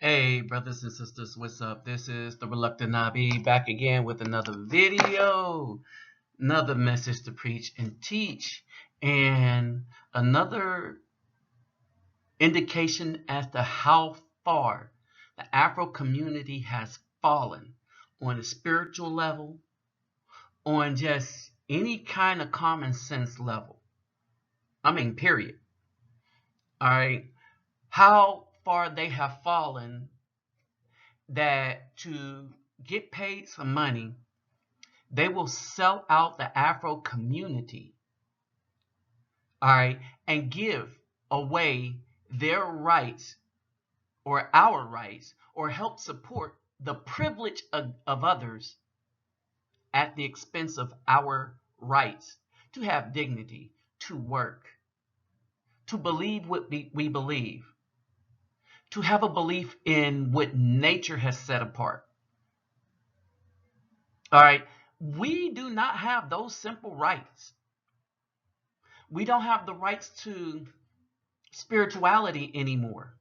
Hey, brothers and sisters, what's up? This is the Reluctant Nabi back again with another video, another message to preach and teach, and another indication as to how far the Afro community has fallen on a spiritual level, on just any kind of common sense level. I mean, period. All right. How far they have fallen that to get paid some money, they will sell out the Afro community, all right, and give away their rights or our rights or help support the privilege of others at the expense of our rights to have dignity, to work, to believe what we believe, to have a belief in what nature has set apart. All right. We do not have those simple rights. We don't have the rights to spirituality anymore.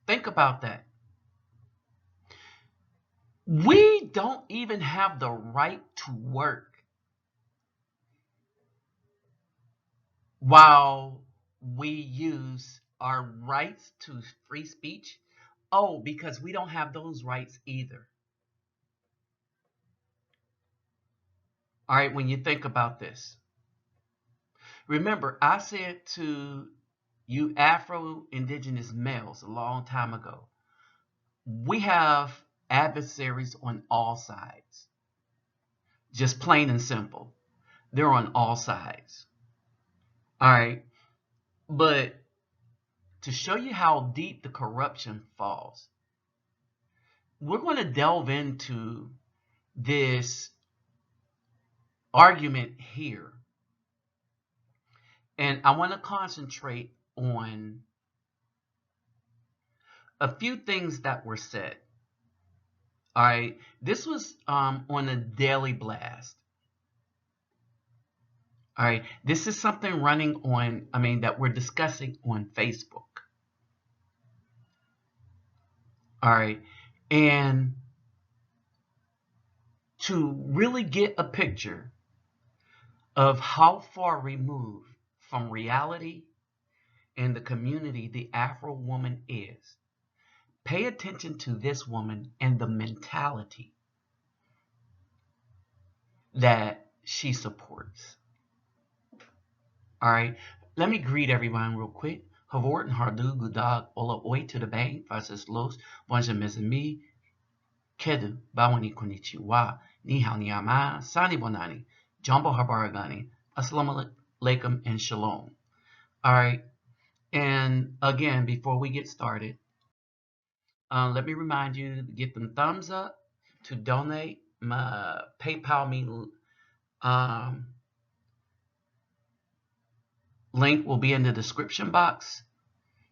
Think about that. We don't even have the right to work while we use our rights to free speech. Oh, because we don't have those rights either. All right, when you think about this, remember, I said to you Afro indigenous males a long time ago, we have adversaries on all sides. Just plain and simple. They're on all sides. All right. But to show you how deep the corruption falls, we're going to delve into this argument here. And I want to concentrate on a few things that were said. All right. This was on a daily blast. All right. This is something running on, that we're discussing on Facebook. All right. And to really get a picture of how far removed from reality and the community the Afro woman is, pay attention to this woman and the mentality that she supports. All right. Let me greet everyone real quick. Havort and Hardu Gudag Ola Oi to the Bang, Fases Los, Bonja Mezami, Kedu, Bawani Konnichiwa, Ni Hao Ni Ama, Sani Bonani, Jumbo Habaragani, Assalamu Alaikum, and Shalom. All right. And again, before we get started, let me remind you to get them thumbs up, to donate. My PayPal me link will be in the description box.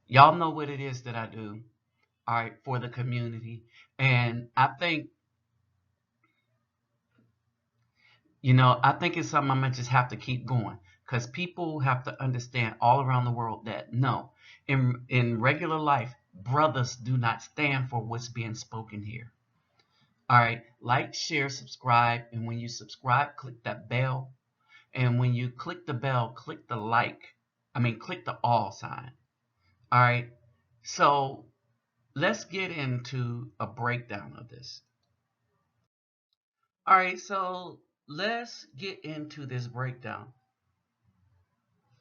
Y'all know what it is that I do, all right, for the community. And I think, I think it's something I'm going to just have to keep going, because people have to understand all around the world that no, in regular life, brothers do not stand for what's being spoken here. All right, like, share, subscribe, and when you subscribe, click that bell. And when you click the bell, click the click the all sign. All right, so let's get into a breakdown of this. All right, so let's get into this breakdown.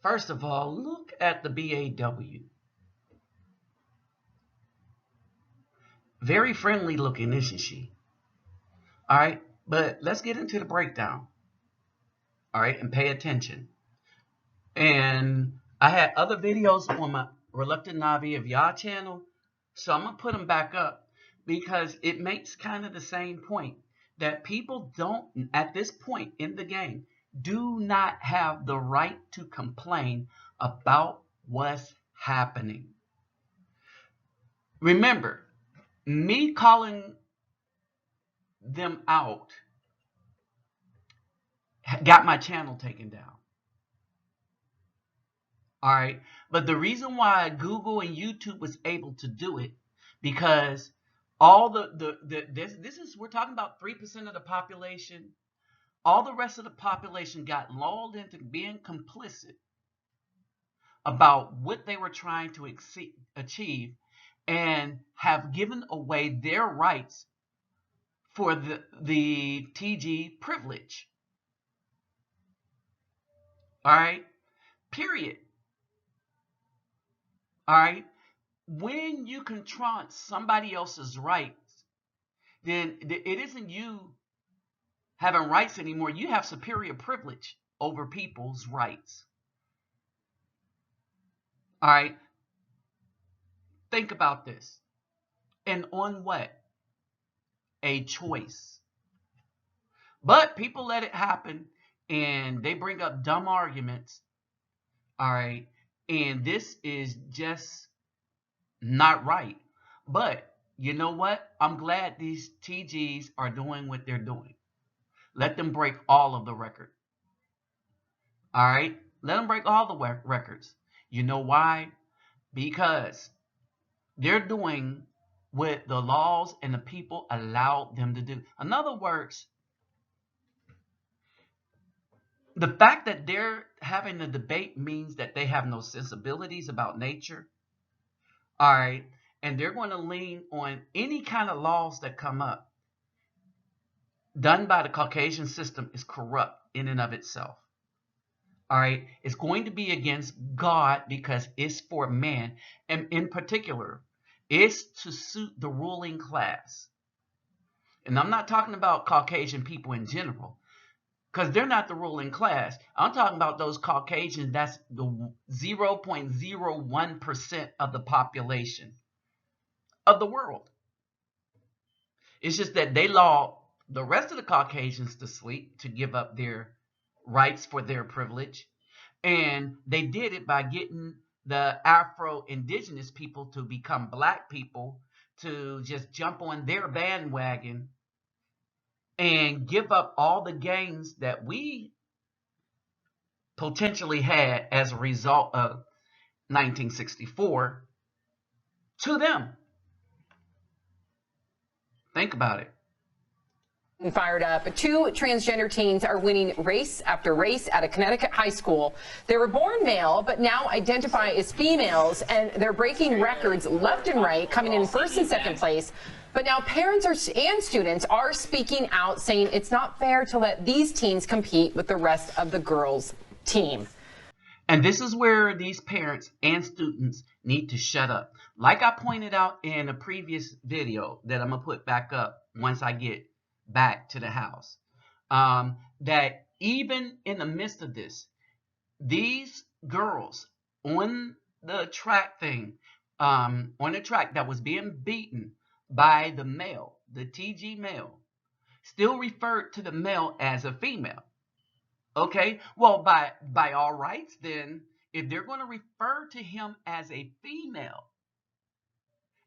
First of all, look at the BAW. Very friendly looking, isn't she? All right, but let's get into the breakdown. All right, and pay attention. And I had other videos on my Reluctant Navi of Yah channel, so I'm going to put them back up because it makes kind of the same point that people don't, at this point in the game, do not have the right to complain about what's happening. Remember, me calling them out got my channel taken down. All right, But the reason why Google and YouTube was able to do it, because all this is, we're talking about 3% of the population. All the rest of the population got lulled into being complicit about what they were trying to achieve, and have given away their rights for the TG privilege. All right? Period. All right? When you confront somebody else's rights, then it isn't you having rights anymore. You have superior privilege over people's rights. All right? Think about this. And on what? A choice. But people let it happen, and they bring up dumb arguments. All right? And this is just not right. But you know what? I'm glad these TGs are doing what they're doing. Let them break all of the record. All right? Let them break all the records. You know why? Because they're doing what the laws and the people allowed them to do. In other words, the fact that they're having a debate means that they have no sensibilities about nature. All right? And they're going to lean on any kind of laws that come up done by the Caucasian system is corrupt in and of itself. All right, it's going to be against God because it's for man, and in particular, it's to suit the ruling class. And I'm not talking about Caucasian people in general, because they're not the ruling class. I'm talking about those Caucasians, that's the 0.01% of the population of the world. It's just that they lull the rest of the Caucasians to sleep to give up their rights for their privilege. And they did it by getting the Afro-Indigenous people to become black people, to just jump on their bandwagon and give up all the gains that we potentially had as a result of 1964 to them. Think about it. Fired up. Two transgender teens are winning race after race at a Connecticut high school. They were born male, but now identify as females, and they're breaking records left and right, coming in first and second place. But now parents and students are speaking out, saying it's not fair to let these teens compete with the rest of the girls' team. And this is where these parents and students need to shut up. Like I pointed out in a previous video that I'm going to put back up once I get back to the house, that even in the midst of this, these girls on the track thing, on the track that was being beaten by the male, the TG male, still referred to the male as a female. Okay, well, by all rights, then, if they're going to refer to him as a female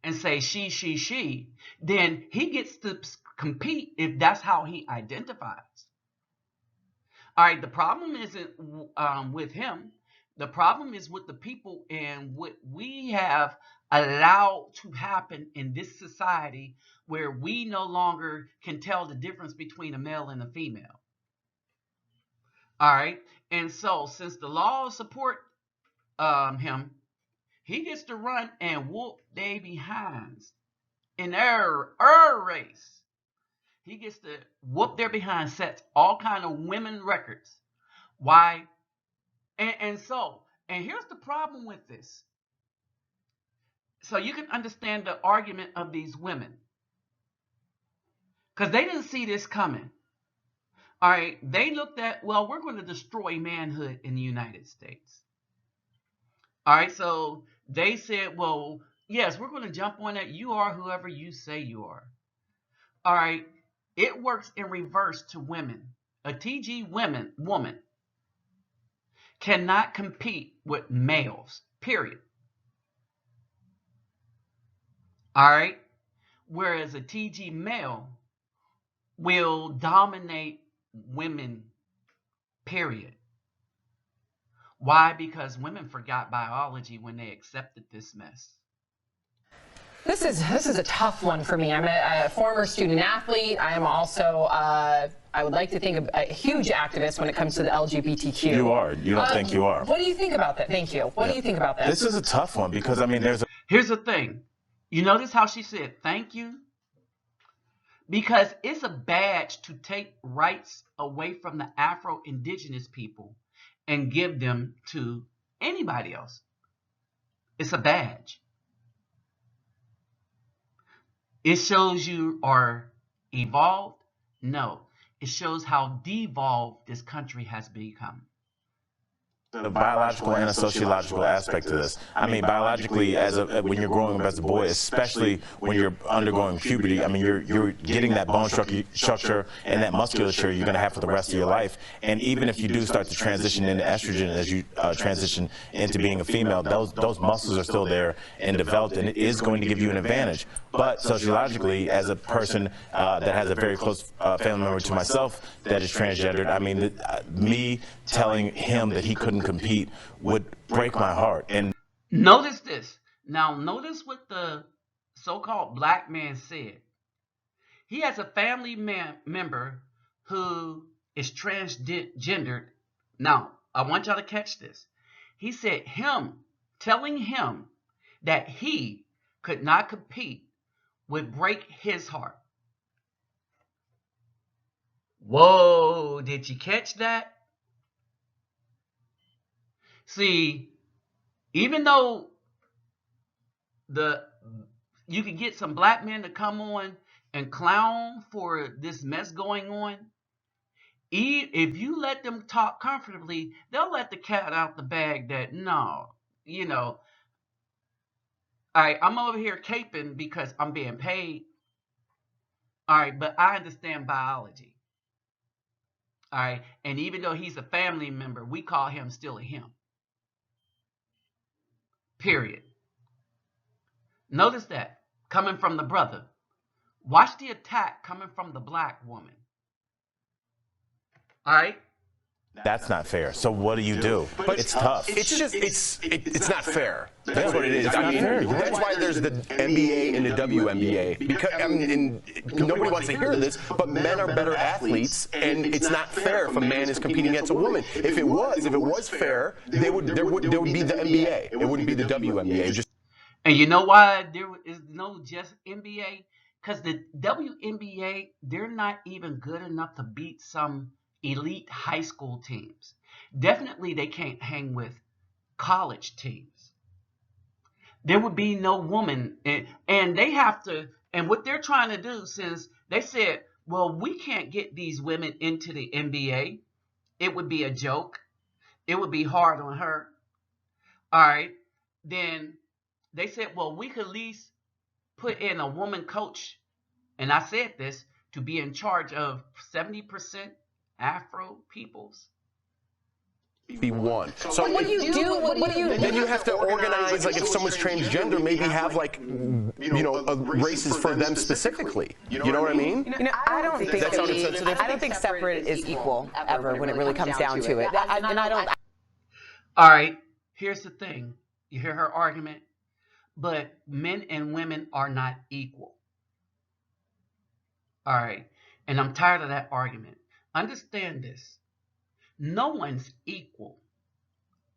and say she, then he gets to compete if that's how he identifies. All right, the problem isn't with him. The problem is with the people and what we have allowed to happen in this society, where we no longer can tell the difference between a male and a female. All right, and so since the laws support him, he gets to run and whoop they behinds in their race. He gets to whoop their behind, sets all kind of women records. Why? And here's the problem with this. So you can understand the argument of these women, because they didn't see this coming. All right, they looked at, well, we're going to destroy manhood in the United States. All right, so they said, well, yes, we're going to jump on that. You are whoever you say you are. All right, it works in reverse to women. A TG woman cannot compete with males, period. All right, whereas a TG male will dominate women, period. Why? Because women forgot biology when they accepted this mess. This is a tough one for me. I'm a former student athlete. I am also, I would like to think, a huge activist when it comes to the LGBTQ. You are. You don't think you are. What do you think about that? Thank you. What do you think about that? This is a tough one because, I mean, Here's the thing. You notice how she said, thank you? Because it's a badge to take rights away from the Afro-Indigenous people and give them to anybody else. It's a badge. It shows you are evolved? No. It shows how devolved this country has become. The biological and a sociological aspect to this. I mean, biologically, when you're growing up as a boy, especially when you're undergoing puberty, I mean, you're getting that bone structure and that musculature you're going to have for the rest of your life. And even if you do start to transition into estrogen as you transition into being a female, those muscles are still there and developed, and it is going to give you an advantage. But sociologically, as a person that has a very close family member to myself that is transgendered, I mean, me telling him that he couldn't compete would break my heart. And notice this. Now, notice what the so-called black man said. He has a family member who is transgendered. Now, I want y'all to catch this. He said telling him that he could not compete would break his heart. Whoa, did you catch that? See, even though you could get some black men to come on and clown for this mess going on, if you let them talk comfortably, they'll let the cat out the bag that, no, all right, I'm over here caping because I'm being paid. All right, but I understand biology. All right, and even though he's a family member, we call him still a him. Period. Notice that coming from the brother. Watch the attack coming from the black woman. All right? that's not fair. So what do you do? But it's tough. It's not fair. That's what it is. It's I not mean, fair. that's why there's the NBA and the WNBA. Because I mean, nobody wants to hear this, but men are better athletes, and it's not fair if a man is competing against a woman. If it was fair, there would be the NBA. It wouldn't be the WNBA. And you know why there is no just NBA? Because the WNBA, they're not even good enough to beat some elite high school teams. Definitely they can't hang with college teams. There would be no woman, and they have to, and what they're trying to do, since they said, well, we can't get these women into the NBA, it would be a joke. It would be hard on her. All right. Then they said, well, we could at least put in a woman coach, and I said this, to be in charge of 70% Afro peoples. Be one. So what do you do? What do you? Then you have to organize, like if someone's transgender, maybe have like, races for them specifically. You know what I mean? I don't think that sounded sensitive. I don't think separate is equal ever when it really comes down to it. All right. Here's the thing. You hear her argument, but men and women are not equal. All right. And I'm tired of that argument. Understand this. No one's equal.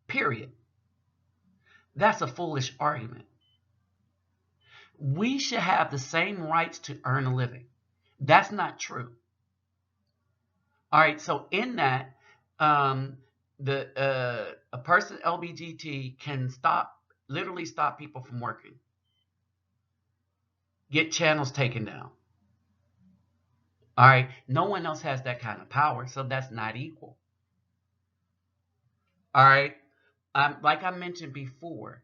Period. That's a foolish argument. We should have the same rights to earn a living. That's not true. All right. So in that, a person LGBT can literally stop people from working. Get channels taken down. All right. No one else has that kind of power, so that's not equal. All right. Like I mentioned before,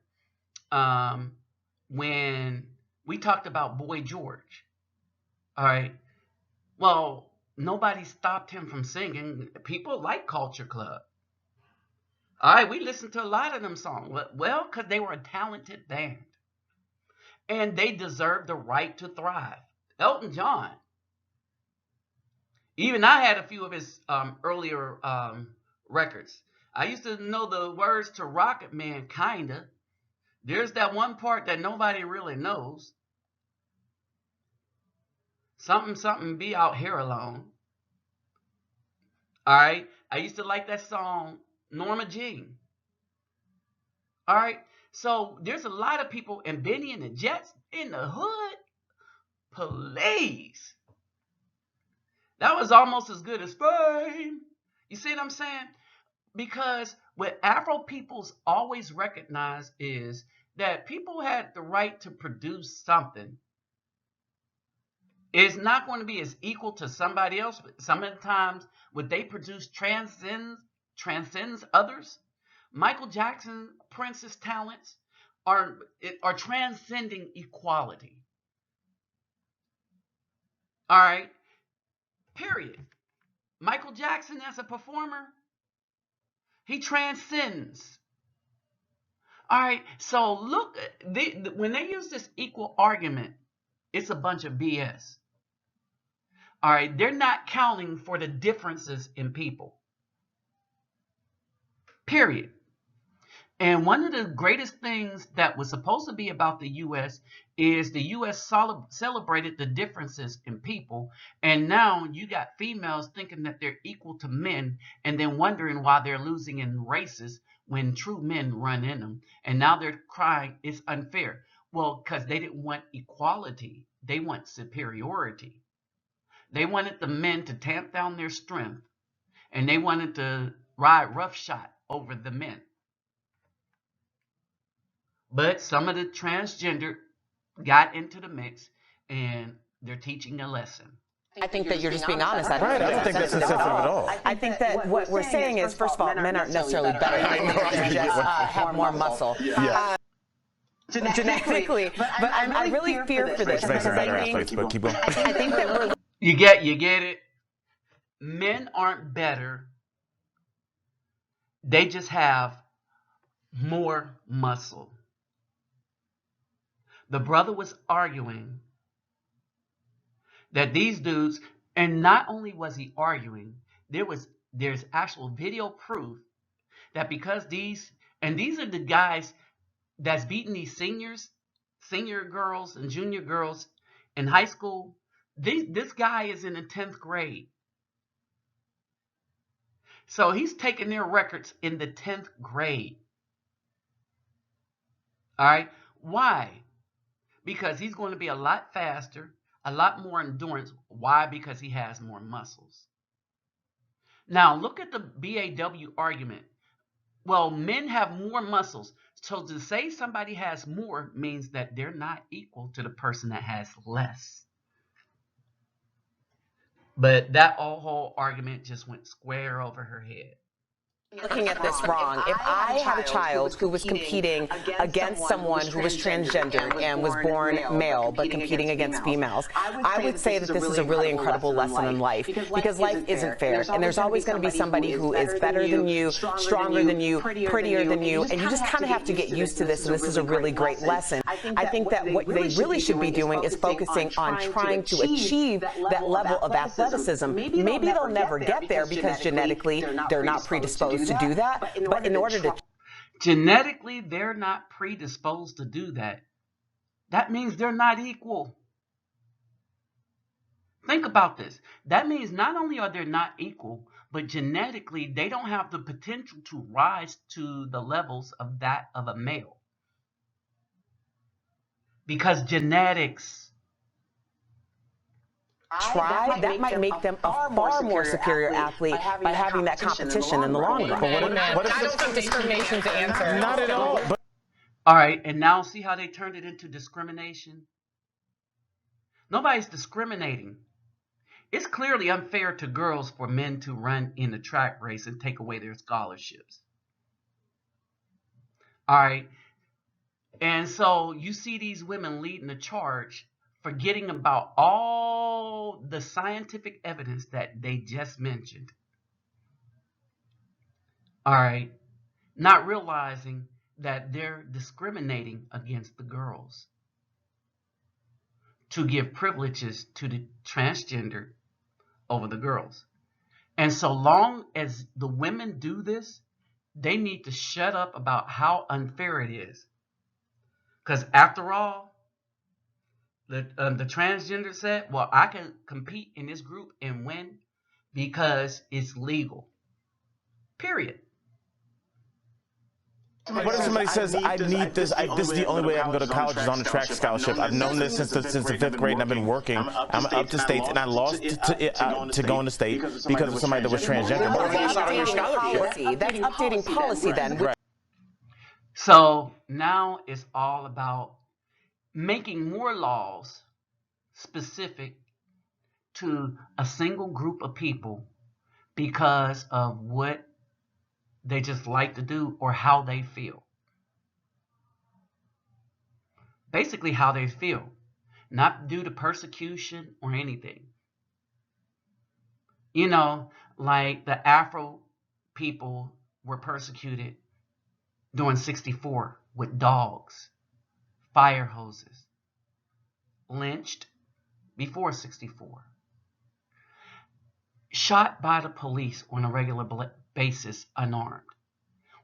when we talked about Boy George, all right, well, nobody stopped him from singing. People like Culture Club. All right, we listened to a lot of them songs. Well, because they were a talented band. And they deserve the right to thrive. Elton John. Even I had a few of his earlier records. I used to know the words to Rocket Man, kinda. There's that one part that nobody really knows. Something, something, be out here alone. All right. I used to like that song, Norma Jean. All right. So there's a lot of people, and Benny and the Jets in the hood. Please. That was almost as good as fame. You see what I'm saying? Because what Afro peoples always recognize is that people had the right to produce something. It's not going to be as equal to somebody else. But some of the times, what they produce transcends others. Michael Jackson, Prince's talents are transcending equality. All right. Period. Michael Jackson as a performer, he transcends. All right. So look, when they use this equal argument, it's a bunch of BS. All right. They're not counting for the differences in people. Period. And one of the greatest things that was supposed to be about the U.S. is the U.S. celebrated the differences in people. And now you got females thinking that they're equal to men and then wondering why they're losing in races when true men run in them. And now they're crying it's unfair. Well, because they didn't want equality. They want superiority. They wanted the men to tamp down their strength. And they wanted to ride roughshod over the men. But some of the transgender got into the mix, and they're teaching a lesson. I think that you're just being honest. Right, I don't think that's insensitive at all. I think that what we're saying is, first of all, men aren't necessarily better. They just have more muscle. Genetically. But I really fear for this. Which makes them better athletes, but keep going. I think that we're... You get it? Men aren't better. They just have more muscle. The brother was arguing that these dudes, and not only was he arguing, there's actual video proof that because these are the guys that's beating these senior girls and junior girls in high school. This guy is in the 10th grade. So he's taking their records in the 10th grade. All right. Why? Because he's going to be a lot faster, a lot more endurance. Why? Because he has more muscles. Now, look at the BAW argument. Well, men have more muscles. So to say somebody has more means that they're not equal to the person that has less. But that whole argument just went square over her head. Looking at this wrong. If I had a child who was competing against someone who was transgender and was born male but competing against females, I would say that this is a really incredible lesson in life, because life isn't fair, and there's always going to be somebody who is better than you, stronger than you, prettier than you, and you just kind of have to get used to this, and this is a really great lesson. I think that what they really should be doing is focusing on trying to achieve that level of athleticism. Maybe they'll never get there because genetically they're not predisposed to do that, but in order to... Genetically, they're not predisposed to do that. That means they're not equal. Think about this. That means not only are they not equal, but genetically, they don't have the potential to rise to the levels of that of a male. Because genetics... that might make them a far more superior athlete by having that competition in the long run. I don't think discrimination's the answer. Not at all. All right, and now see how they turned it into discrimination? Nobody's discriminating. It's clearly unfair to girls for men to run in a track race and take away their scholarships. All right, and so you see these women leading the charge, forgetting about all the scientific evidence that they just mentioned. All right. Not realizing that they're discriminating against the girls to give privileges to the transgender over the girls. And so long as the women do this, they need to shut up about how unfair it is. Because after all, the transgender said, well, I can compete in this group and win because it's legal. Period. What if somebody says, I need this, this is the only way I can go to college is on a track scholarship. I've known this since the 5th grade and I've been working. I'm up to states and I lost to go into state because of somebody that was transgender. That's updating policy then. Right. So now it's all about making more laws specific to a single group of people because of what they just like to do or how they feel. Basically how they feel, not due to persecution or anything. You know, like the Afro people were persecuted during '64 with dogs, fire hoses, lynched before '64, shot by the police on a regular basis unarmed,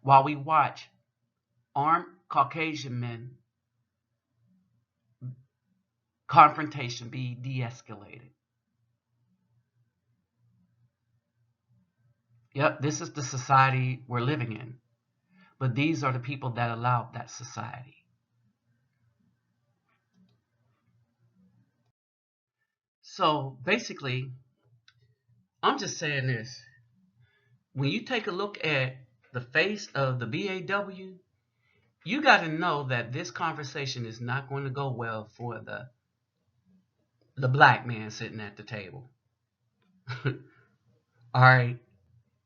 while we watch armed Caucasian men confrontation be de-escalated. Yep, this is the society we're living in. But these are the people that allowed that society. So basically, I'm just saying this. When you take a look at the face of the BAW, you got to know that this conversation is not going to go well for the black man sitting at the table. All right.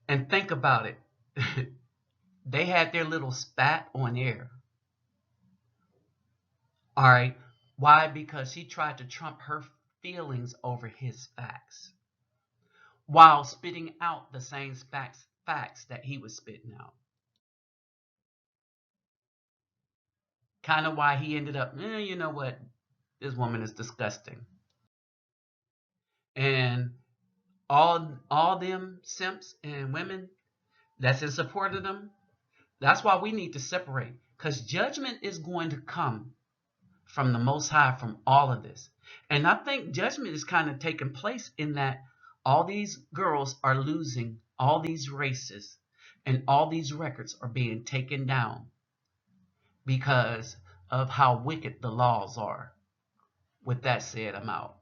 And think about it. They had their little spat on air. All right. Why? Because he tried to trump her feelings over his facts while spitting out the same facts that he was spitting out. Kind of why he ended up, you know what? This woman is disgusting. And all them simps and women that's in support of them, that's why we need to separate. Because judgment is going to come from the Most High from all of this. And I think judgment is kind of taking place in that all these girls are losing all these races and all these records are being taken down because of how wicked the laws are. With that said, I'm out.